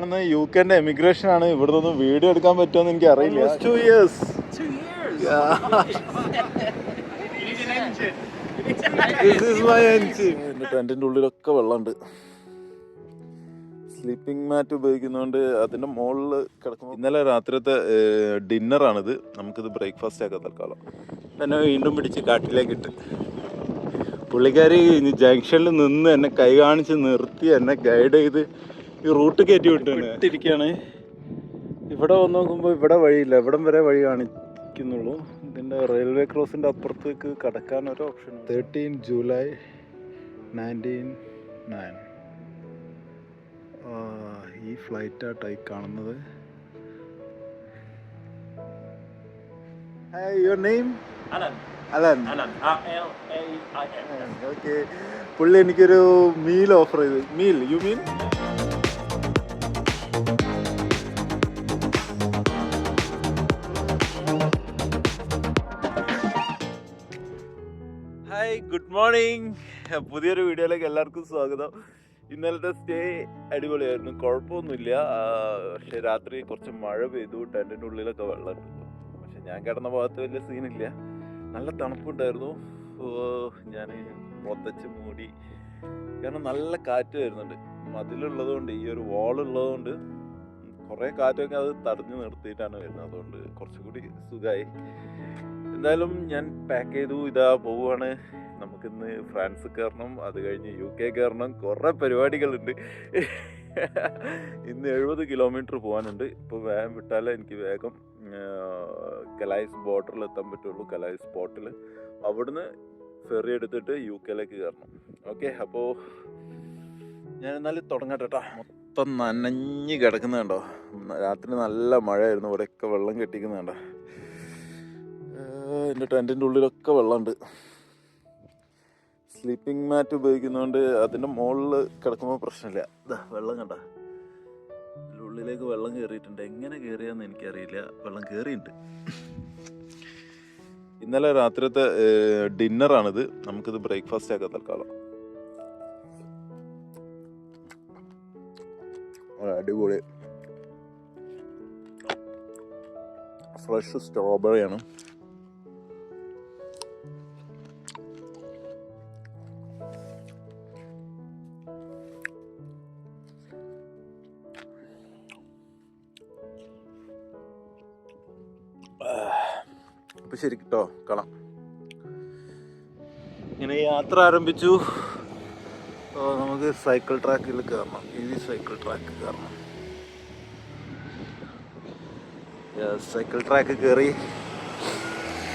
കാണുന്ന യുകെന്റെ എമിഗ്രേഷൻ ആണ്. ഇവിടെ നിന്ന് വീഡിയോ എടുക്കാൻ പറ്റുമെന്ന് എനിക്ക് അറിയില്ല. 2 years. This is my engine. എന്റെ ടെന്റിന്റെ ഉള്ളിലൊക്കെ വെള്ളമുണ്ട്. സ്ലീപ്പിംഗ് മാറ്റ് ഉപയോഗിക്കുന്നതുകൊണ്ട് അതിന്റെ മുകളിൽ കിടക്കുമ്പോൾ. ഇന്നലെ രാത്രിയത്തെ ഡിന്നറാണിത്. നമുക്കിത് ബ്രേക്ക്ഫാസ്റ്റ് ആക്കാം തൽക്കാലം. എന്നെ വീണ്ടും പിടിച്ച് കാട്ടിലേക്ക് ഇട്ട് പുള്ളിക്കാരി ജംഗ്ഷനിൽ നിന്ന് എന്നെ കൈ കാണിച്ച് നിർത്തി എന്നെ ഗൈഡ് ചെയ്ത് ഈ റൂട്ട് കയറ്റി വിട്ടിരിക്കുകയാണ്. ഇവിടെ വന്ന് നോക്കുമ്പോൾ ഇവിടെ വഴിയില്ല, ഇവിടം വരെ വഴി കാണിക്കുന്നുള്ളൂ. ഇതിൻ്റെ റെയിൽവേ ക്രോസിൻ്റെ അപ്പുറത്തേക്ക് കടക്കാൻ ഒരു ഓപ്ഷൻ. 13 ജൂലൈ 1909. ഈ ഫ്ലൈറ്റായിട്ടായി കാണുന്നത്. Hey, your name? Alan. Alan. Alan. Okay. പുള്ളി എനിക്കൊരു മീൽ ഓഫർ ചെയ്തു. Meal you mean? Hi, good morning. പുതിയൊരു വീഡിയോയിലേക്ക് എല്ലാവർക്കും സ്വാഗതം. ഇന്നലത്തെ സ്റ്റേ അടിപൊളിയായിരുന്നു, കുഴപ്പമൊന്നുമില്ല. പക്ഷെ രാത്രി കുറച്ച് മഴ പെയ്തു, ടെൻറ്റിൻ്റെ ഉള്ളിലൊക്കെ വെള്ളമുണ്ട്. പക്ഷെ ഞാൻ കിടന്ന ഭാഗത്ത് വലിയ സീനില്ല, നല്ല തണുപ്പുണ്ടായിരുന്നു. ഞാൻ പൊതച്ച് മൂടി, കാരണം നല്ല കാറ്റ് വരുന്നുണ്ട്. മതിലുള്ളത് കൊണ്ട്, ഈ ഒരു വാളുള്ളത് കൊണ്ട് കുറേ കാറ്റൊക്കെ അത് തടഞ്ഞു നിർത്തിയിട്ടാണ് വരുന്നത്. അതുകൊണ്ട് കുറച്ചുകൂടി സുഖമായി. എന്തായാലും ഞാൻ പാക്ക് ചെയ്തു, ഇതാ പോവുകയാണ്. നമുക്കിന്ന് ഫ്രാൻസ് കയറണം, അത് കഴിഞ്ഞ് UK കയറണം, കുറേ പരിപാടികളുണ്ട്. ഇന്ന് 70 കിലോമീറ്റർ പോകാനുണ്ട്. ഇപ്പോൾ വേഗം വിട്ടാലേ എനിക്ക് വേഗം കലായ്സ് ബോർഡറിൽ എത്താൻ പറ്റുള്ളൂ. കലായ്സ് സ്പോട്ടിൽ അവിടുന്ന് ഫെറി എടുത്തിട്ട് UKയിലേക്ക് കയറണം. ഓക്കെ, അപ്പോൾ ഞാൻ എന്നാലും തുടങ്ങട്ടെ കേട്ടോ. മൊത്തം നനഞ്ഞ് കിടക്കുന്നുണ്ടോ? രാത്രി നല്ല മഴയായിരുന്നു, ഇവിടെയൊക്കെ വെള്ളം കെട്ടിക്കുന്നുണ്ടോ? എൻ്റെ ടെൻറ്റിൻ്റെ ഉള്ളിലൊക്കെ വെള്ളമുണ്ട്. സ്ലീപ്പിംഗ് മാറ്റ് ഉപയോഗിക്കുന്നതുകൊണ്ട് അതിൻ്റെ മുകളിൽ കിടക്കുമ്പോൾ പ്രശ്നമില്ല. ഇതാ വെള്ളം കണ്ട, ഉള്ളിലേക്ക് വെള്ളം കയറിയിട്ടുണ്ട്. എങ്ങനെ കയറിയാന്ന് എനിക്കറിയില്ല, വെള്ളം കയറിയിട്ടുണ്ട്. ഇന്നലെ രാത്രിയത്തെ ഡിന്നറാണിത്. നമുക്കിത് ബ്രേക്ക്ഫാസ്റ്റ് ആക്കാം തൽക്കാലം. അടിപൊളി ഫ്രഷ് സ്ട്രോബെറിയാണ്. അപ്പോൾ ശരി കേട്ടോ, കാണാം. ഇങ്ങനെ യാത്ര ആരംഭിച്ചു. നമുക്ക് സൈക്കിൾ ട്രാക്കിൽ കയറണം. സൈക്കിൾ ട്രാക്ക് കയറണം. സൈക്കിൾ ട്രാക്ക് കയറി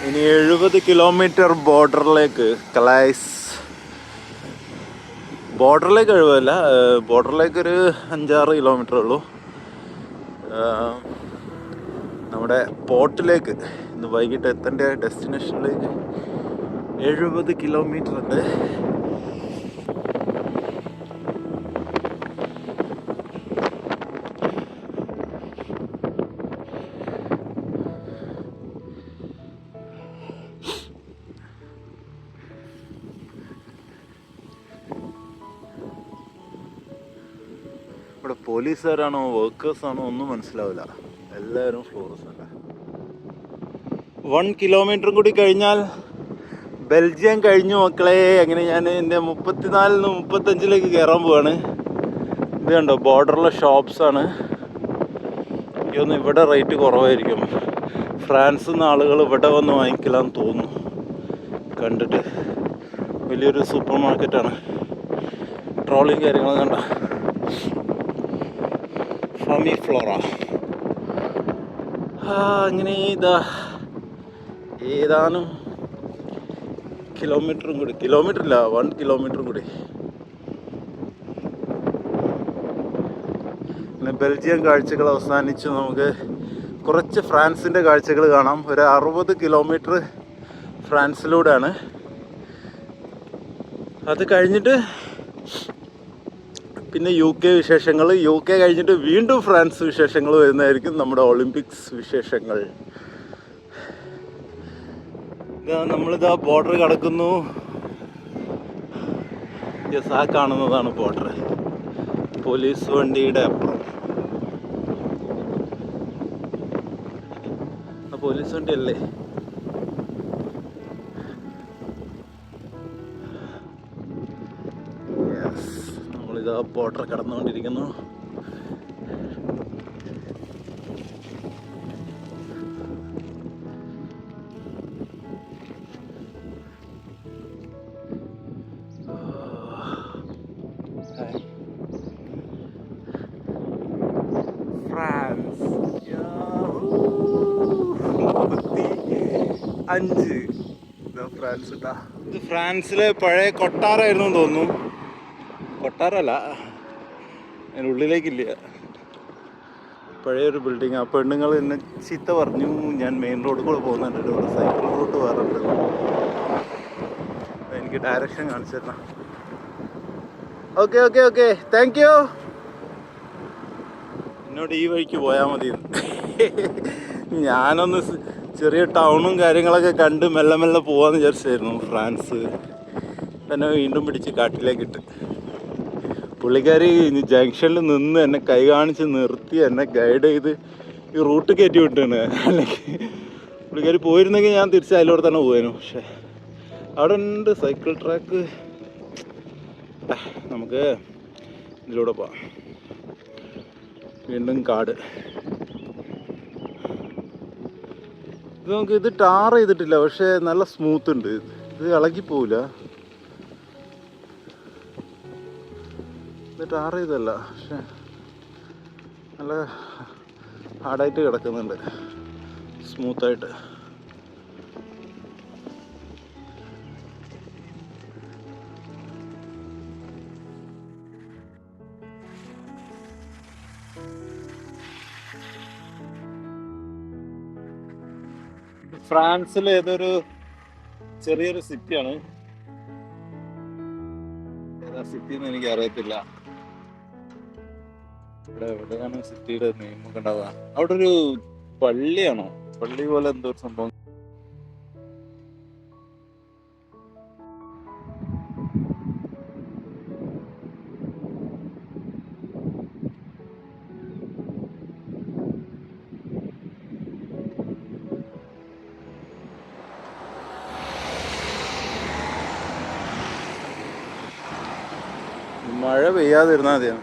ഇനി 70 കിലോമീറ്റർ ബോർഡറിലേക്ക്. കലായ്സ് ബോർഡറിലേക്ക് 70 ബോർഡറിലേക്ക് ഒരു 5-6 കിലോമീറ്റർ ഉള്ളൂ. നമ്മുടെ പോർട്ടിലേക്ക് ഇന്ന് വൈകിട്ട് എത്തേണ്ട ഡെസ്റ്റിനേഷനിലേക്ക് 70 കിലോമീറ്റർ ഉണ്ട്. ഇവിടെ പോലീസുകാരാണോ വർക്കേഴ്സാണോ ഒന്നും മനസ്സിലാവില്ല. എല്ലാവരും ഫ്ലോറസ് അല്ല. 1 കിലോമീറ്റർ കൂടി കഴിഞ്ഞാൽ ബെൽജിയം കഴിഞ്ഞു മക്കളെ. അങ്ങനെ ഞാൻ എൻ്റെ 34-ന്ന് 35-ലേക്ക് കയറാൻ പോവാണ്. ഇത് കണ്ടോ, ബോർഡറിലെ ഷോപ്സാണ്. എനിക്കൊന്ന് ഇവിടെ റേറ്റ് കുറവായിരിക്കും. ഫ്രാൻസിൽ നിന്ന് ആളുകൾ ഇവിടെ വന്ന് വാങ്ങിക്കലാന്ന് തോന്നുന്നു. കണ്ടിട്ട് വലിയൊരു സൂപ്പർ മാർക്കറ്റാണ്. ട്രോളിയും കാര്യങ്ങളും കണ്ട. ഫാമി ഫ്ലോറ. അങ്ങനെ ഇതാ ഏതാനും കിലോമീറ്ററും കൂടി, കിലോമീറ്ററില്ല 1 കിലോമീറ്ററും കൂടി. പിന്നെ ബെൽജിയം കാഴ്ചകൾ അവസാനിച്ചു. നമുക്ക് കുറച്ച് ഫ്രാൻസിൻ്റെ കാഴ്ചകൾ കാണാം. ഒരു 60 കിലോമീറ്റർ ഫ്രാൻസിലൂടെയാണ്. അത് കഴിഞ്ഞിട്ട് പിന്നെ UK വിശേഷങ്ങൾ. UK കഴിഞ്ഞിട്ട് വീണ്ടും ഫ്രാൻസ് വിശേഷങ്ങൾ വരുന്നതായിരിക്കും. നമ്മുടെ ഒളിമ്പിക്സ് വിശേഷങ്ങൾ. നമ്മളിതാ ബോർഡർ കടക്കുന്നു. ആ കാണുന്നതാണ് ബോർഡർ. പോലീസ് വണ്ടിയുടെ അപ്പുറം പോലീസ് വണ്ടിയല്ലേ? നമ്മളിതാ ബോർഡർ കടന്നുകൊണ്ടിരിക്കുന്നു. ഫ്രാൻസ് 35 ഫ്രാൻസ് ഇത് ഫ്രാൻസിലെ പഴയ കൊട്ടാരമായിരുന്നു തോന്നുന്നു. കൊട്ടാരമല്ല, അതിനുള്ളിലേക്കില്ല. പഴയൊരു ബിൽഡിങ്. ആ പെണ്ണുങ്ങൾ എന്നെ ചീത്ത പറഞ്ഞു. ഞാൻ മെയിൻ റോഡിൽ കൂടെ പോകുന്നുണ്ട്, ഇവിടെ സൈക്കിൾ റൂട്ട് വേറെ ഉണ്ട്. എനിക്ക് ഡയറക്ഷൻ കാണിച്ചു തരണം. Okay okay okay, thank you. എന്നോട് ഈ വഴിക്ക് പോയാൽ മതി. ഞാനൊന്ന് ചെറിയ ടൗണും കാര്യങ്ങളൊക്കെ കണ്ട് മെല്ലെ മെല്ലെ പോകാമെന്ന് വിചാരിച്ചായിരുന്നു. ഫ്രാൻസ് എന്നെ വീണ്ടും പിടിച്ച് കാട്ടിലേക്കിട്ട്. പുള്ളിക്കാരി ജംഗ്ഷനിൽ നിന്ന് എന്നെ കൈ കാണിച്ച് നിർത്തി എന്നെ ഗൈഡ് ചെയ്ത് ഈ റൂട്ട് കയറ്റി വിട്ടാണ്. അല്ലെങ്കിൽ പുള്ളിക്കാരി പോയിരുന്നെങ്കിൽ ഞാൻ തിരിച്ച് അതിലൂടെ തന്നെ പോയേനു. പക്ഷേ അവിടെ ഉണ്ട് സൈക്കിൾ ട്രാക്ക്. നമുക്ക് ഇതിലൂടെ പോവാം. വീണ്ടും കാട്. ഇത് നമുക്ക് ഇത് ടാർ ചെയ്തിട്ടില്ല, പക്ഷേ നല്ല സ്മൂത്ത് ഉണ്ട്. ഇത് ഇളകിപ്പോവില്ല. ഇത് ടാർ ചെയ്തല്ല, പക്ഷെ നല്ല ഹാർഡായിട്ട് കിടക്കുന്നുണ്ട്, സ്മൂത്തായിട്ട്. ഫ്രാൻസിലെ ഏതൊരു ചെറിയൊരു സിറ്റിയാണ്. ഏതാ സിറ്റി എന്ന് എനിക്ക് അറിയത്തില്ല. ഇവിടെ എവിടെയാണ് സിറ്റിയുടെ നെയിമൊക്കെ ഉണ്ടാവുക? അവിടെ ഒരു പള്ളിയാണോ? പള്ളി പോലെ എന്തോ ഒരു സംഭവം. മഴ പെയ്യാതിരുന്നാൽ മതിയാണ്.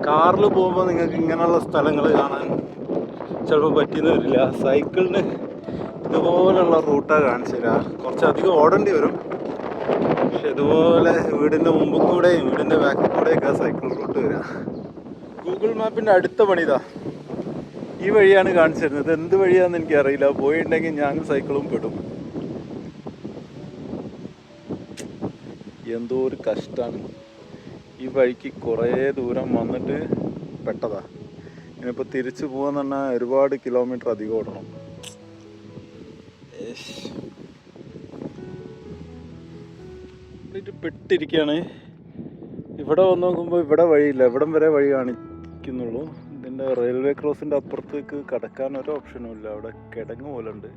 കാറിൽ പോകുമ്പോൾ നിങ്ങൾക്ക് ഇങ്ങനെയുള്ള സ്ഥലങ്ങൾ കാണാൻ ചിലപ്പോൾ പറ്റിയെന്ന് വരില്ല. സൈക്കിളിന് ഇതുപോലുള്ള റൂട്ടാണ് കാണിച്ചു തരിക. കുറച്ചധികം ഓടേണ്ടി വരും, പക്ഷെ ഇതുപോലെ വീടിൻ്റെ മുമ്പിൽ കൂടെയും വീടിൻ്റെ ബാക്കിൽ കൂടെയൊക്കെ സൈക്കിൾ റൂട്ട് വരിക. ഗൂഗിൾ മാപ്പിൻ്റെ അടുത്ത പണിതാ ഈ വഴിയാണ് കാണിച്ചു തരുന്നത്. എന്ത് വഴിയാണെന്ന് എനിക്കറിയില്ല. പോയിട്ടുണ്ടെങ്കിൽ ഞാൻ സൈക്കിളും പെടും. എന്തോ ഒരു കഷ്ടമാണ്. ഈ വഴിക്ക് കുറേ ദൂരം വന്നിട്ട് പെട്ടതാ. ഇനിയിപ്പോൾ തിരിച്ചു പോകാന്ന് പറഞ്ഞാൽ ഒരുപാട് കിലോമീറ്റർ അധികം ഓടണം. പെട്ടിരിക്കുകയാണ്. ഇവിടെ വന്ന് നോക്കുമ്പോൾ ഇവിടെ വഴിയില്ല, ഇവിടം വരെ വഴി കാണിക്കുന്നുള്ളൂ. ഇതിൻ്റെ റെയിൽവേ ക്രോസിൻ്റെ അപ്പുറത്തേക്ക് കടക്കാൻ ഒരു ഓപ്ഷനും ഇല്ല. അവിടെ കിടങ്ങ് പോലെ ഉണ്ട്.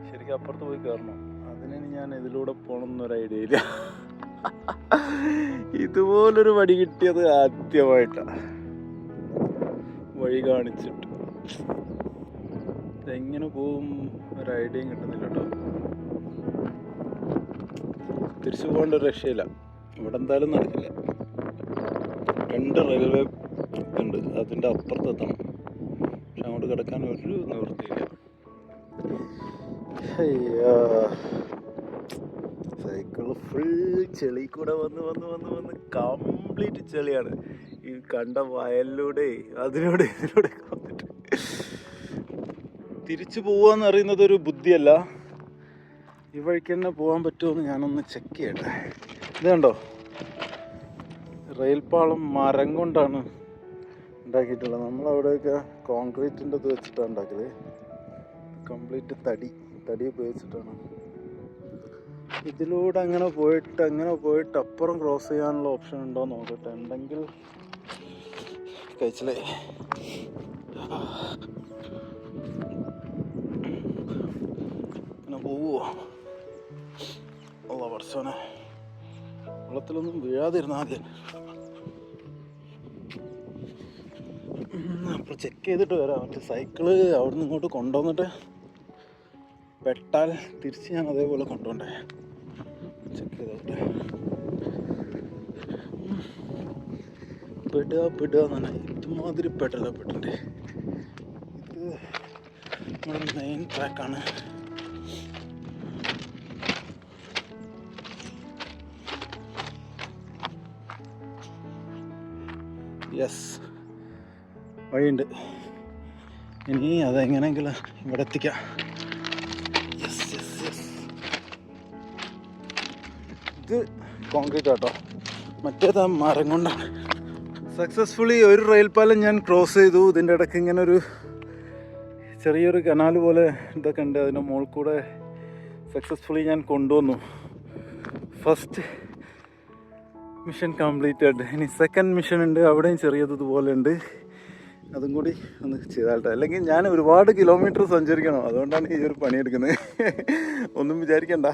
ശരിക്കും അപ്പുറത്ത് പോയി കയറണം. അതിന് ഞാൻ ഇതിലൂടെ പോകണമെന്നൊരു ഐഡിയ ഇല്ല. ഇതുപോലൊരു വഴി കിട്ടിയത് ആദ്യമായിട്ടാണ്. വഴി കാണിച്ചിട്ട് ഇതെങ്ങനെ പോവും ഒരു ഐഡിയയും കിട്ടുന്നില്ല കേട്ടോ. തിരിച്ചു പോകേണ്ട ഒരു രക്ഷയില്ല. ഇവിടെ എന്തായാലും നടക്കില്ല. 2 റെയിൽവേ ഉണ്ട്, അതിൻ്റെ അപ്പുറത്തെത്തണം. പക്ഷെ അങ്ങോട്ട് കിടക്കാൻ ഒരു നിവൃത്തിയില്ല. സൈക്കിൾ ഫുൾ ചെളി കൂടെ വന്ന് കംപ്ലീറ്റ് ചെളിയാണ്. ഈ കണ്ട വയലിലൂടെ അതിലൂടെ ഇതിലൂടെ വന്നിട്ട് തിരിച്ചു പോവാന്ന് അറിയുന്നത് ഒരു ബുദ്ധിയല്ല. ഈ വഴിക്ക് തന്നെ പോകാൻ പറ്റുമോ ഞാനൊന്ന് ചെക്ക് ചെയ്യട്ടെ. ഇത് കണ്ടോ, റെയിൽ പാളം മരം കൊണ്ടാണ് ഉണ്ടാക്കിയിട്ടുള്ളത്. നമ്മളവിടെയൊക്കെ കോൺക്രീറ്റിൻ്റെ ഇത് വെച്ചിട്ടാണ് ഉണ്ടാക്കിയത്. കംപ്ലീറ്റ് തടി ഉപയോഗിച്ചിട്ടാണ്. ഇതിലൂടെ അങ്ങനെ പോയിട്ട് അപ്പുറം ക്രോസ് ചെയ്യാനുള്ള ഓപ്ഷൻ ഉണ്ടോ നോക്കട്ടെ. ഉണ്ടെങ്കിൽ കഴിച്ചില്ലേ. അങ്ങനെ പോവോ? കുറച്ചോനെ വെള്ളത്തിലൊന്നും വീഴാതിരുന്നാൽ മതി. അപ്പോൾ ചെക്ക് ചെയ്തിട്ട് വരാം. മറ്റേ സൈക്കിള് അവിടെ നിന്ന് ഇങ്ങോട്ട് കൊണ്ടുവന്നിട്ട് പെട്ടാൽ തിരിച്ച് ഞാൻ അതേപോലെ കൊണ്ടുപോണ്ടേ. ചെക്ക് ചെയ്തോട്ടെ. പെടുക എന്ന് പറഞ്ഞാൽ ഇതുമാതിരി പെടല പെട്ടിട്ടുണ്ട്. ഇത് നമ്മുടെ മെയിൻ ട്രാക്കാണ്. യെസ്, വഴിയുണ്ട്. ഇനി അതെങ്ങനെയെങ്കിലും ഇവിടെ എത്തിക്കാം. Yes yes yes. ഇത് കോൺക്രീറ്റ് ആട്ടോ, മറ്റേത് മരം കൊണ്ടാണ്. സക്സസ്ഫുള്ളി ഒരു റെയിൽ പാലം ഞാൻ ക്രോസ് ചെയ്തു. ഇതിൻ്റെ ഇടയ്ക്ക് ഇങ്ങനെ ഒരു ചെറിയൊരു കനാൽ പോലെ ഇതൊക്കെ ഉണ്ട്. അതിൻ്റെ മുകളിൽ കൂടെ സക്സസ്ഫുള്ളി ഞാൻ കൊണ്ടുവന്നു. First mission completed. ഇനി സെക്കൻഡ് മിഷൻ ഉണ്ട്, അവിടെയും ചെറിയതുപോലെ ഉണ്ട്. അതും കൂടി ഒന്ന് ചെയ്താട്ടെ. അല്ലെങ്കിൽ ഞാൻ ഒരുപാട് കിലോമീറ്റർ സഞ്ചരിക്കണം. അതുകൊണ്ടാണ് ഈ ഒരു പണിയെടുക്കുന്നത്. ഒന്നും വിചാരിക്കണ്ട,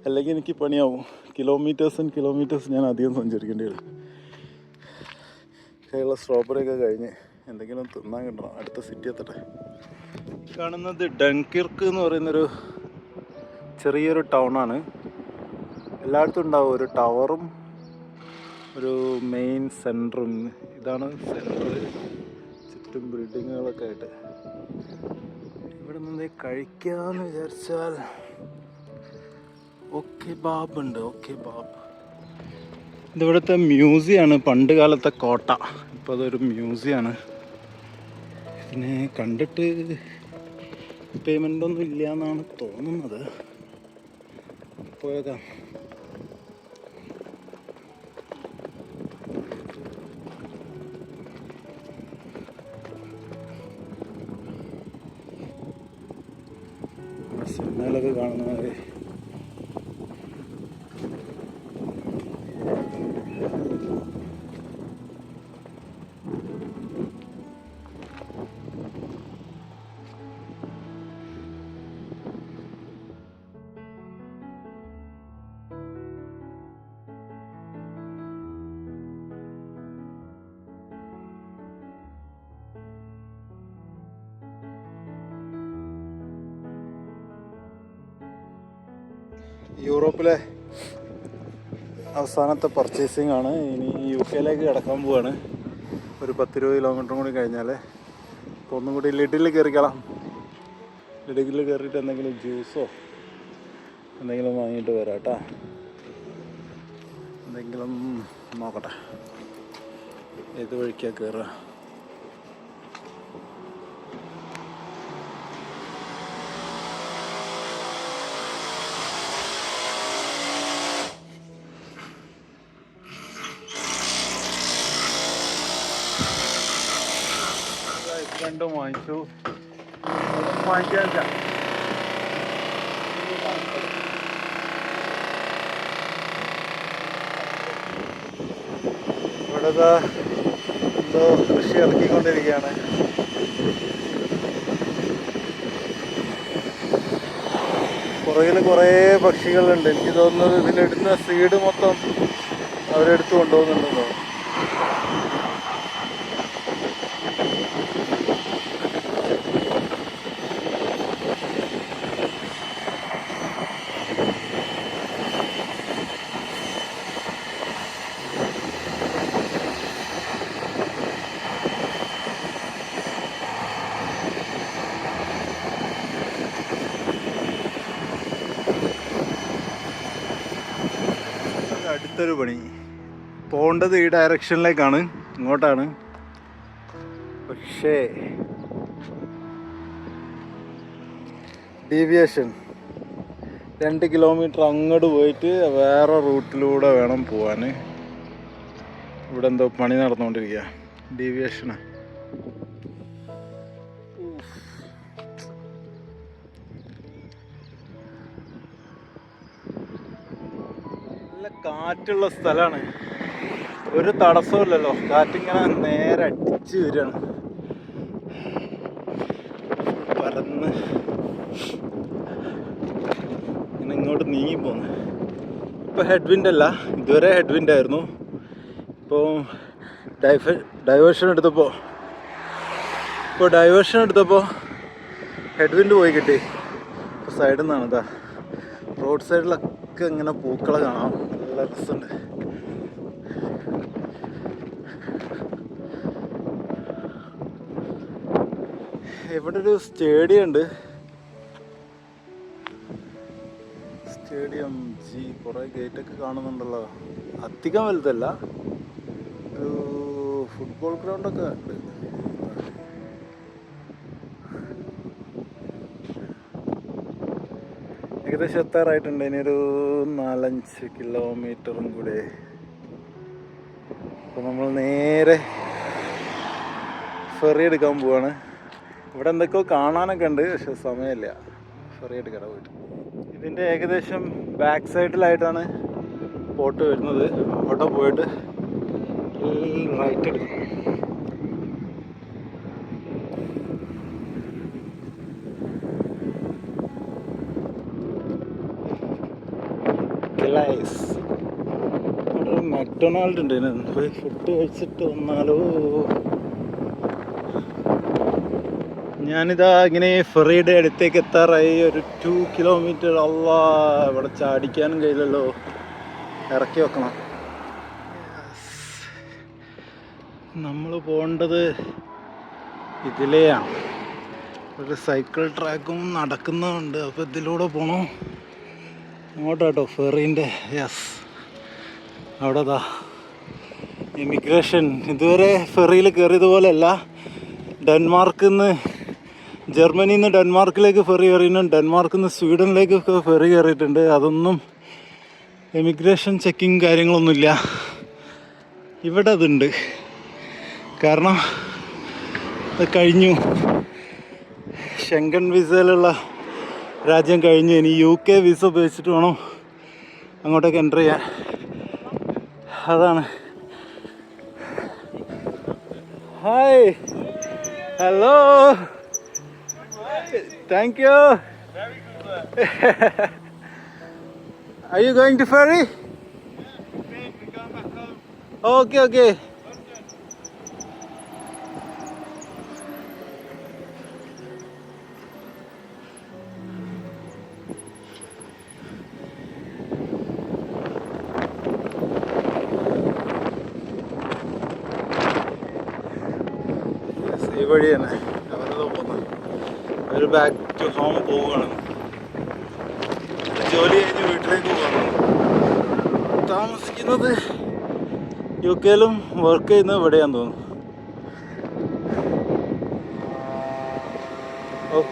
അല്ലെങ്കിൽ എനിക്ക് പണിയാവും. കിലോമീറ്റേഴ്സ് ഞാൻ അധികം സഞ്ചരിക്കേണ്ടി വരും. കയ്യിലുള്ള സ്ട്രോബെറിയൊക്കെ കഴിഞ്ഞ് എന്തെങ്കിലും തിന്നാൻ കിട്ടണം. അടുത്ത സിറ്റി എത്തട്ടെ. കാണുന്നത് ഡങ്കിർക്ക് എന്ന് പറയുന്നൊരു ചെറിയൊരു ടൗണാണ്. എല്ലായിടത്തും ഉണ്ടാവും ഒരു ടവറും ഒരു മെയിൻ സെൻറ്ററും. ഇതാണ് സെൻറ്റർ. ചുറ്റും ബിൽഡിങ്ങുകളൊക്കെ ആയിട്ട്. ഇവിടെ നിന്ന് കഴിക്കാമെന്ന് വിചാരിച്ചാൽ ഓക്കെ ബാബ് ഉണ്ട്. ഓക്കെ ബാബ് ഇതിവിടുത്തെ മ്യൂസിയമാണ്. പണ്ട് കാലത്തെ കോട്ട. ഇപ്പോൾ അതൊരു മ്യൂസിയമാണ്. ഇതിനെ കണ്ടിട്ട് പേയ്മെൻ്റ് ഒന്നും ഇല്ല എന്നാണ് തോന്നുന്നത്. പോയേക്കാം. സിഗ്നലൊക്കെ കാണുന്നത് യൂറോപ്പിലെ അവസാനത്തെ പർച്ചേസിങ് ആണ്. ഇനി UK കിടക്കാൻ പോവാണ്. ഒരു 10-20 കിലോമീറ്ററും കൂടി കഴിഞ്ഞാൽ. അപ്പോൾ ഒന്നും കൂടി ലിഡിൽ കയറിക്കളാം. ലിഡിൽ കയറിയിട്ട് എന്തെങ്കിലും ജ്യൂസോ എന്തെങ്കിലും വാങ്ങിയിട്ട് വരാം കേട്ടോ. എന്തെങ്കിലും നോക്കട്ടെ ഏത് വഴിക്കാണ് കയറുക. രണ്ടും വാങ്ങിച്ചു. വാങ്ങിക്കാനില്ല. ഇവിടെ എന്തോ കൃഷി ഇറക്കിക്കൊണ്ടിരിക്കുകയാണ്. പുറകിൽ കുറേ പക്ഷികളുണ്ട്. എനിക്ക് തോന്നുന്നത് ഇതിലിടുന്ന സീഡ് മൊത്തം അവരെടുത്ത് കൊണ്ടുപോകുന്നുണ്ടെന്നോ. അടുത്തൊരു പണി. പോകേണ്ടത് ഈ ഡയറക്ഷനിലേക്കാണ്, ഇങ്ങോട്ടാണ്. പക്ഷേ ഡീവിയേഷൻ 2 കിലോമീറ്റർ അങ്ങോട്ട് പോയിട്ട് വേറെ റൂട്ടിലൂടെ വേണം പോവാൻ. ഇവിടെ എന്തോ പണി നടന്നുകൊണ്ടിരിക്കുക. ഡീവിയേഷനാണ്. നല്ല കാറ്റുള്ള സ്ഥലമാണ്. ഒരു തടസ്സമില്ലല്ലോ. കാറ്റിങ്ങനെ നേരെ അടിച്ച് വരികയാണ്. പരന്ന് ഇങ്ങനെ ഇങ്ങോട്ട് നീങ്ങിപ്പോന്ന്. ഇപ്പോൾ ഹെഡ് അല്ല, ഇതുവരെ ഹെഡ് ആയിരുന്നു. ഇപ്പോൾ ഡൈവേർഷൻ എടുത്തപ്പോൾ ഹെഡ് പോയി കിട്ടി. ഇപ്പോൾ സൈഡിൽ നിന്നാണ് ഇതാ റോഡ് സൈഡിലൊക്കെ ഇങ്ങനെ പൂക്കളെ കാണാം, നല്ല രസമുണ്ട്. ഇവിടെ ഒരു സ്റ്റേഡിയം ഉണ്ട്, സ്റ്റേഡിയം ജി. കുറേ ഗേറ്റൊക്കെ കാണുന്നുണ്ടല്ലോ. അധികം വലുതല്ല, ഒരു ഫുട്ബോൾ ഗ്രൗണ്ടൊക്കെ ഉണ്ട്. ഏകദേശം എത്താറായിട്ടുണ്ട്. ഇനിയൊരു 4-5 കിലോമീറ്ററും കൂടെ. അപ്പോൾ നമ്മൾ നേരെ ഫെറി എടുക്കാൻ പോവാണ്. ഇവിടെ എന്തൊക്കെയോ കാണാനൊക്കെ ഉണ്ട്, പക്ഷെ സമയമില്ല. ഫെറി എടുക്കാൻ പോയിട്ട് ഇതിൻ്റെ ഏകദേശം ബാക്ക് സൈഡിലായിട്ടാണ് പോട്ട് വരുന്നത്. അവിടെ പോയിട്ട് റൈറ്റ് എടുക്കും. ഇവിടെ മക്ഡൊണാൾഡ് ഉണ്ട്, പോയി ഫുഡ് കഴിച്ചിട്ട് വന്നാലോ. ഞാനിതാ ഇങ്ങനെ ഫെറിയുടെ അടുത്തേക്ക് എത്താറായി. ഒരു 2 കിലോമീറ്റർ. അള്ളാ, ഇവിടെ ചാടിക്കാനും കഴിയില്ലല്ലോ, ഇറക്കി വെക്കണം. നമ്മൾ പോകേണ്ടത് ഇതിലെയാണ്. ഒരു സൈക്കിൾ ട്രാക്കും നടക്കുന്നുണ്ട്, അപ്പോൾ ഇതിലൂടെ പോകണം. അങ്ങോട്ടാട്ടോ ഫെറീൻ്റെ. യെസ്, അവിടെ ഇമിഗ്രേഷൻ. ഇതുവരെ ഫെറിയിൽ കയറിയതുപോലെയല്ല. ജർമ്മനിയിൽ നിന്ന് ഡെൻമാർക്കിലേക്ക് ഫെറി കയറിയിട്ടുണ്ട്, ഡെൻമാർക്കിൽ നിന്ന് സ്വീഡനിലേക്ക് ഫെറി കയറിയിട്ടുണ്ട്. അതൊന്നും എമിഗ്രേഷൻ ചെക്കിങ് കാര്യങ്ങളൊന്നുമില്ല. ഇവിടെ അതുണ്ട്, കാരണം അത് കഴിഞ്ഞു. ഷെങ്കൻ വിസയിലുള്ള രാജ്യം കഴിഞ്ഞ് ഇനി UK വിസ ഉപയോഗിച്ചിട്ട് വേണം അങ്ങോട്ടേക്ക് എൻ്റർ ചെയ്യാൻ. അതാണ്. Hi, hello, thank you. Are you going to ferry? Okay. ഈ വഴി തന്നെ അവർ ബാക്ക് ടു ഹോം പോവുകയാണ്. ജോലി കഴിഞ്ഞ് വീട്ടിലേക്ക് പോകണം. താമസിക്കുന്നത് UK വർക്ക് ചെയ്യുന്നത് ഇവിടെയാന്ന് തോന്നുന്നു.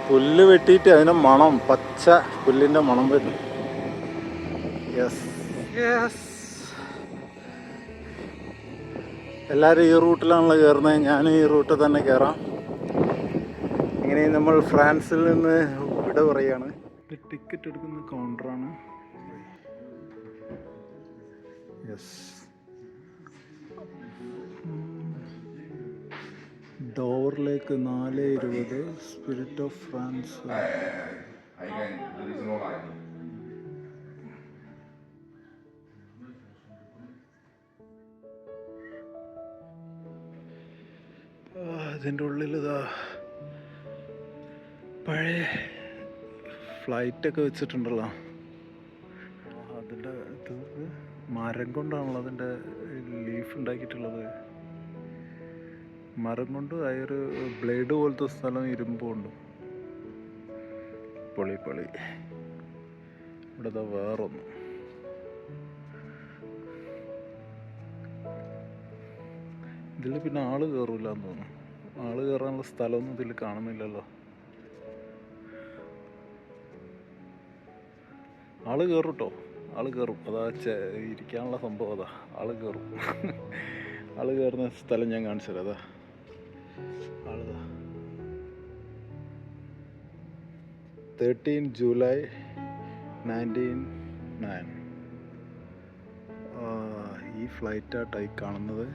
പുല്ല് വെട്ടിയിട്ട് അതിൻ്റെ മണം, പച്ച പുല്ലിൻ്റെ മണം വരുന്നു. യെസ്, എല്ലാവരും ഈ റൂട്ടിലാണല്ലോ കയറുന്നത്. ഞാനും ഈ റൂട്ടിൽ തന്നെ കയറാം. ഇങ്ങനെ നമ്മൾ ഫ്രാൻസിൽ നിന്ന് വിട പറയുകയാണ്. ടിക്കറ്റ് എടുക്കുന്ന കൗണ്ടറാണ്. യെസ്, ഡോറിലേക്ക് 4:20. Spirit of France. ഇതിൻ്റെ ഉള്ളിലിതാ പഴയ ഫ്ലൈറ്റൊക്കെ വെച്ചിട്ടുണ്ടല്ലോ. അതിൻ്റെ ഇത് മരം കൊണ്ടാണല്ലോ അതിൻ്റെ ലീഫ് ഉണ്ടാക്കിയിട്ടുള്ളത്. മരം കൊണ്ട് ഒരു ബ്ലേഡ് പോലത്തെ സ്ഥലം ഇരുമ്പുണ്ട്. പൊളി. ഇവിടെ വേറൊന്നും. ഇതിൽ പിന്നെ ആള് കയറൂല എന്ന് തോന്നുന്നു. ആള് കയറാനുള്ള സ്ഥലമൊന്നും ഇതിൽ കാണുന്നില്ലല്ലോ. ആള് കയറും കേട്ടോ, ആള് കയറും. അതാ ഇരിക്കാനുള്ള സംഭവം. അതാ ആള് കയറും. ആള് കയറുന്ന സ്ഥലം ഞാൻ കാണിച്ചു തരാം. അതാ ആളതാ. 13 ജൂലൈ 1909. ഈ ഫ്ലൈറ്റായിട്ടായി കാണുന്നത്.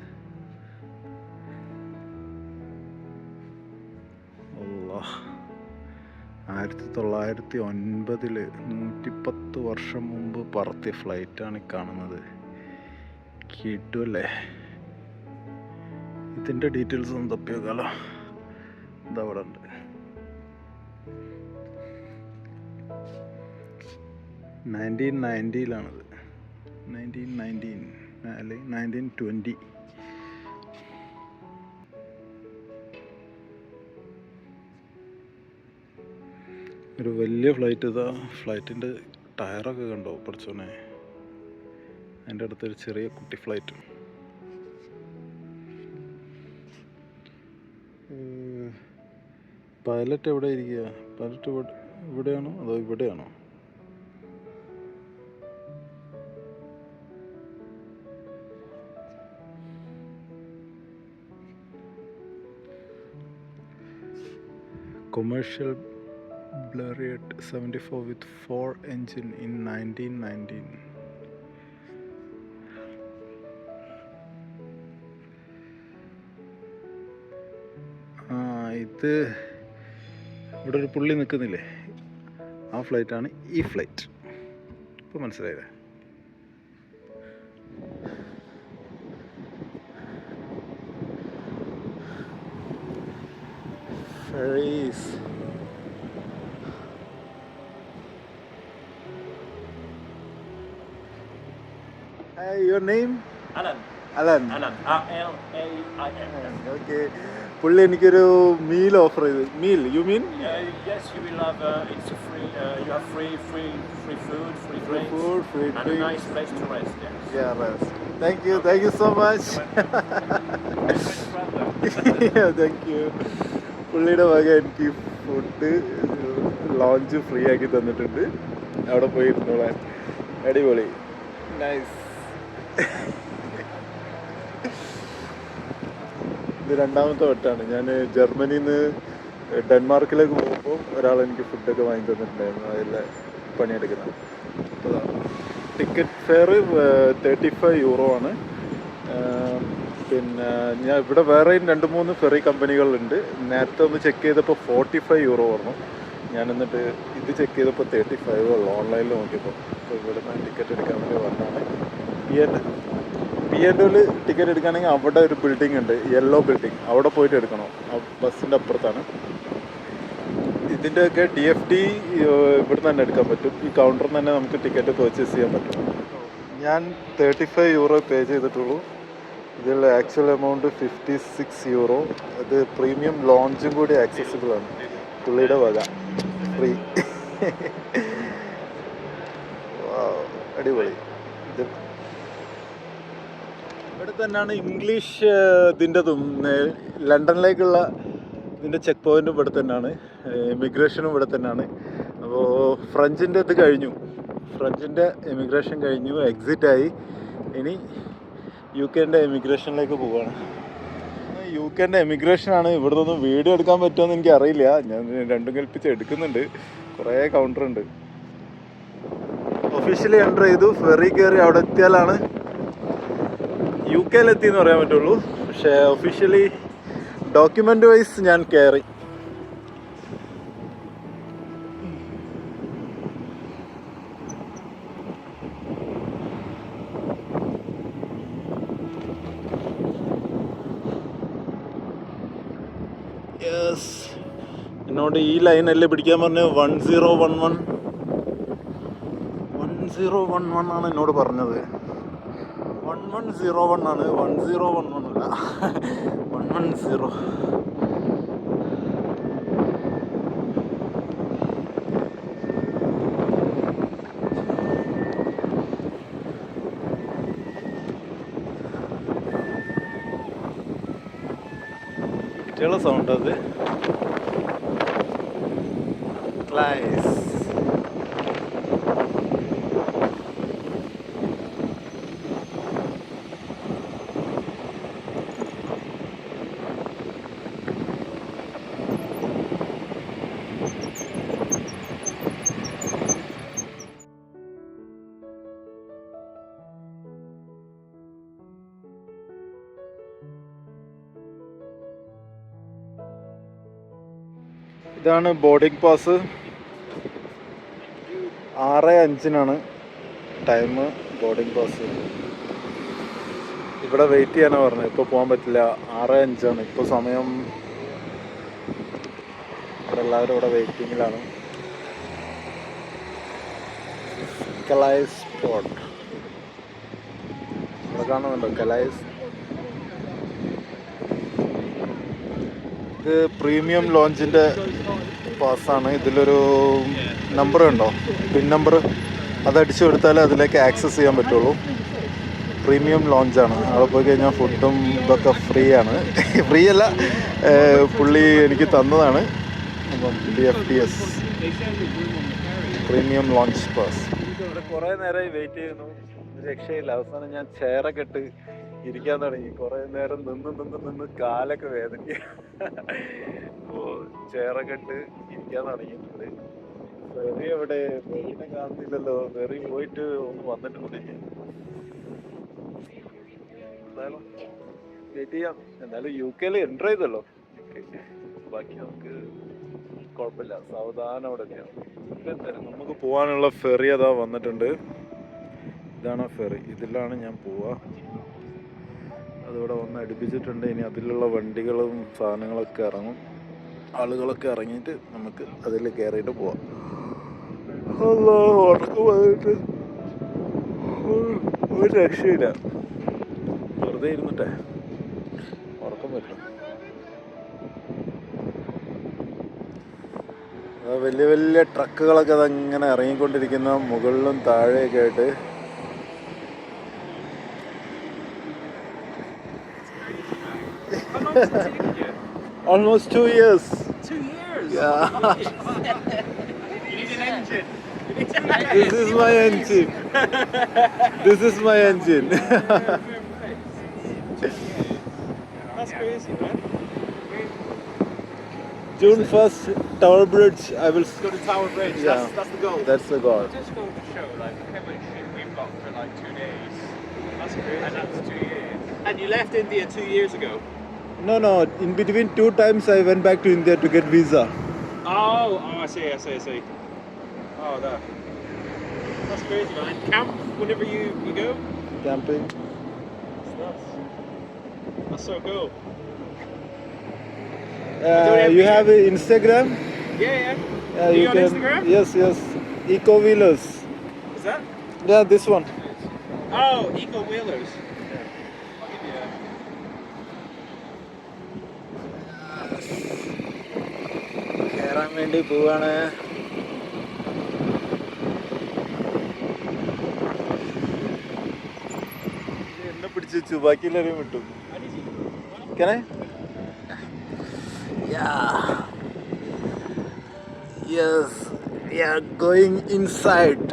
1909 110 വർഷം മുമ്പ് പറത്തിയ ഫ്ലൈറ്റാണ് കാണുന്നത്. കിട്ടുമല്ലേ? ഇതിൻ്റെ ഡീറ്റെയിൽസ് ഒന്ന് തപ്പി നോക്കാമല്ലോ. ഇതവിടെ ഉണ്ട്. 1990-ലാണത്. 1919 അല്ലെങ്കിൽ 1920. ഒരു വലിയ ഫ്ലൈറ്റ്. ഇതാ ഫ്ലൈറ്റിൻ്റെ ടയറൊക്കെ കണ്ടോ പഠിച്ചോനെ? അതിൻ്റെ അടുത്തൊരു ചെറിയ കുട്ടി ഫ്ലൈറ്റും. പൈലറ്റ് എവിടെ ഇരിക്കുക? പൈലറ്റ് ഇവിടെയാണോ അതോ ഇവിടെയാണോ? Commercial Blériot 74 with 4 engine in 1919. ഇത് ഇവിടെ ഒരു പുള്ളി നിൽക്കുന്നില്ലേ, ആ ഫ്ലൈറ്റാണ് ഈ ഫ്ലൈറ്റ്. ഇപ്പോൾ മനസ്സിലായില്ലേ? Ferries. Hey, your name? Alan. Alan. Alan. A-L-A-I-N. Okay. പുള്ളി എനിക്കൊരു മീൽ ഓഫർ ചെയ്തു. Meal you mean? Yes, you will have. It's a free. You have free food, free drinks, food, free and drinks. a nice place to rest. Yes. Yeah, rest. Thank you so much. Yeah, thank you. പുള്ളിയുടെ വക എനിക്ക് food launch free ആക്കി തന്നിട്ടുണ്ട്. അവിടെ പോയി ഇരുന്നോളാൻ. അടിപൊളി. Nice. ഇത് രണ്ടാമത്തെ വട്ടമാണ് ഞാൻ ജർമ്മനിയിൽ നിന്ന് ഡെൻമാർക്കിലേക്ക് പോകുമ്പോൾ ഒരാൾ എനിക്ക് ഫുഡൊക്കെ വാങ്ങി തന്നിട്ടുണ്ടായിരുന്നു. അതിൽ പണിയെടുക്കുന്നത്. അപ്പോൾ ടിക്കറ്റ് ഫെയർ 35 യൂറോ ആണ്. പിന്നെ ഞാൻ ഇവിടെ വേറെയും 2-3 ഫെറി കമ്പനികളുണ്ട്. നേരത്തെ ഒന്ന് ചെക്ക് ചെയ്തപ്പോൾ 45 യൂറോ പറഞ്ഞു. ഞാൻ എന്നിട്ട് ഇത് ചെക്ക് ചെയ്തപ്പോൾ 35 ഉള്ളൂ ഓൺലൈനിൽ നോക്കിയപ്പോൾ. അപ്പോൾ ഇവിടെ നിന്ന് ടിക്കറ്റ് എടുക്കാൻ വേണ്ടി വന്നതാണ്. പി&ഒയിൽ ടിക്കറ്റ് എടുക്കുകയാണെങ്കിൽ അവിടെ ഒരു ബിൽഡിംഗ് ഉണ്ട്, യെല്ലോ ബിൽഡിംഗ്. അവിടെ പോയിട്ട് എടുക്കണം. ബസ്സിൻ്റെ അപ്പുറത്താണ്. ഇതിൻ്റെയൊക്കെ DFT ഇവിടുന്ന് തന്നെ എടുക്കാൻ പറ്റും. ഈ കൗണ്ടറിൽ നിന്ന് തന്നെ നമുക്ക് ടിക്കറ്റ് പർച്ചേസ് ചെയ്യാൻ പറ്റും. ഞാൻ 35 യൂറോ പേ ചെയ്തിട്ടുള്ളൂ. ഇതിൽ ആക്ച്വൽ എമൗണ്ട് 56 യൂറോ. അത് പ്രീമിയം ലോഞ്ചും കൂടി ആക്സസിബിൾ ആണ്. പുള്ളിയുടെ വക ഫ്രീ. അടിപൊളി. ഇത് ഇവിടെ തന്നെയാണ് ഇംഗ്ലീഷ് ഇതിൻ്റെതും ലണ്ടനിലേക്കുള്ള ഇതിൻ്റെ ചെക്ക് പോയിൻറ്റും ഇവിടെ തന്നെയാണ്. ഇമിഗ്രേഷനും ഇവിടെ തന്നെയാണ്. അപ്പോൾ ഫ്രഞ്ചിൻ്റെ ഇത് കഴിഞ്ഞു. ഫ്രഞ്ചിൻ്റെ ഇമിഗ്രേഷൻ കഴിഞ്ഞു, എക്സിറ്റായി. ഇനി UK-ൻ്റെ എമിഗ്രേഷനിലേക്ക് പോവുകയാണ്. UK-ൻ്റെ എമിഗ്രേഷനാണ്. ഇവിടെ നിന്നും വീഡിയോ എടുക്കാൻ പറ്റുമെന്ന് എനിക്ക് അറിയില്ല. ഞാൻ രണ്ടും കൽപ്പിച്ച് എടുക്കുന്നുണ്ട്. കുറേ കൗണ്ടറുണ്ട്. ഒഫീഷ്യലി എൻ്റർ ചെയ്തു. ഫെറി കയറി അവിടെ എത്തിയാലാണ് UK-ലെത്തിയെന്ന് പറയാൻ പറ്റുള്ളൂ. പക്ഷേ ഒഫീഷ്യലി ഡോക്യുമെൻ്റ് വൈസ് ഞാൻ കയറി. യെസ്, എന്നോട് ഈ ലൈനല്ലേ പിടിക്കാൻ പറഞ്ഞ് 1011 ആണ് എന്നോട് പറഞ്ഞത്. 1101 ആണ്, 1011 അല്ല. 110. കുട്ടികളുടെ സൗണ്ട് അത്. ക്ലൈസ്. ഇതാണ് boarding pass. 6:05 time. Boarding pass ഇവിടെ വെയിറ്റ് ചെയ്യാനാണ് പറഞ്ഞത്. ഇപ്പോൾ പോകാൻ പറ്റില്ല, 6:05 ഇപ്പോൾ സമയം. ഇവിടെ എല്ലാവരും ഇവിടെ വെയിറ്റിങ്ങിലാണ്. കലായസ് സ്പോട്ട് ഇവിടെ കാണുന്നുണ്ടോ? കലായസ്. ഇത് പ്രീമിയം ലോഞ്ചിൻ്റെ പാസ്സാണ്. ഇതിലൊരു നമ്പർ ഉണ്ടോ, പിൻ നമ്പർ, അതടിച്ചു കൊടുത്താലേ അതിലേക്ക് ആക്സസ് ചെയ്യാൻ പറ്റുള്ളൂ. പ്രീമിയം ലോഞ്ചാണ്. അവിടെ പോയി കഴിഞ്ഞാൽ ഫുഡും ഇതൊക്കെ ഫ്രീ ആണ്. ഫ്രീ അല്ല, പുള്ളി എനിക്ക് തന്നതാണ്. അപ്പം DFTS പ്രീമിയം ലോഞ്ച് പാസ്. ഇവിടെ കുറേ നേരമായി വെയിറ്റ് ചെയ്യുന്നു, രക്ഷയില്ല. അവസാനം ഞാൻ ചെയറൊക്കെ ഇട്ട് ഇരിക്കാൻ തുടങ്ങി. കുറേ നേരം നിന്ന് കാലൊക്കെ വേദനിക്കുക. ചെയറൊക്കെ ഇട്ട് ഇരിക്കാൻ തുടങ്ങിയിട്ടുണ്ട്. വെറി എവിടെ? വെറിനെ കാണുന്നില്ലല്ലോ. വെറി പോയിട്ട് ഒന്ന് വന്നിട്ടുണ്ട്. എന്തായാലും വെയിറ്റ് ചെയ്യാം. എന്തായാലും UK എൻ്റർ ചെയ്തല്ലോ. ബാക്കി നമുക്ക് കുഴപ്പമില്ല, സാവധാനം അവിടെ ചെയ്യാം. എന്തായാലും നമുക്ക് പോകാനുള്ള ഫെറി അതാ വന്നിട്ടുണ്ട്. ഇതാണ് ഫെറി, ഇതിലാണ് ഞാൻ പോവുക. അതിവിടെ വന്ന് അടുപ്പിച്ചിട്ടുണ്ട്. ഇനി അതിലുള്ള വണ്ടികളും സാധനങ്ങളൊക്കെ ഇറങ്ങും. ആളുകളൊക്കെ ഇറങ്ങിയിട്ട് നമുക്ക് അതിൽ കയറിയിട്ട് പോവാം. ഉറക്കം വന്നിട്ട് ഒരു രക്ഷയില്ല. വെറുതെ ഇരുന്നിട്ടെ ഉറക്കം വരും. വലിയ വലിയ ട്രക്കുകളൊക്കെ അതങ്ങനെ ഇറങ്ങിക്കൊണ്ടിരിക്കുന്ന, മുകളിലും താഴെയൊക്കെ ആയിട്ട്. Almost 2 years. 2 years? Yeah. You need an engine. This is my engine. This is my engine. That's crazy, man. June 1st, Tower Bridge. I will. Go to Tower Bridge. Yeah. That's the goal. That's the goal. Just go to show, like, look how much shit we've got for like 2 days. That's crazy. And that's 2 years. And you left India 2 years ago? No. In between 2 times, I went back to India to get visa. Oh, I see. Oh, that. That's crazy, man. And camp whenever you go? Camping. That's so cool. You have Instagram? Yeah. You on can. Instagram? Yes. Eco Wheelers. Is that? Yeah, this one. Oh, Eco Wheelers. കയറാൻ വേണ്ടി പോവാണ്. എന്നെ പിടിച്ച് വെച്ചു, ബാക്കിയെല്ലാവരും വിട്ടു. Can I? Yeah. Yes, we are going inside.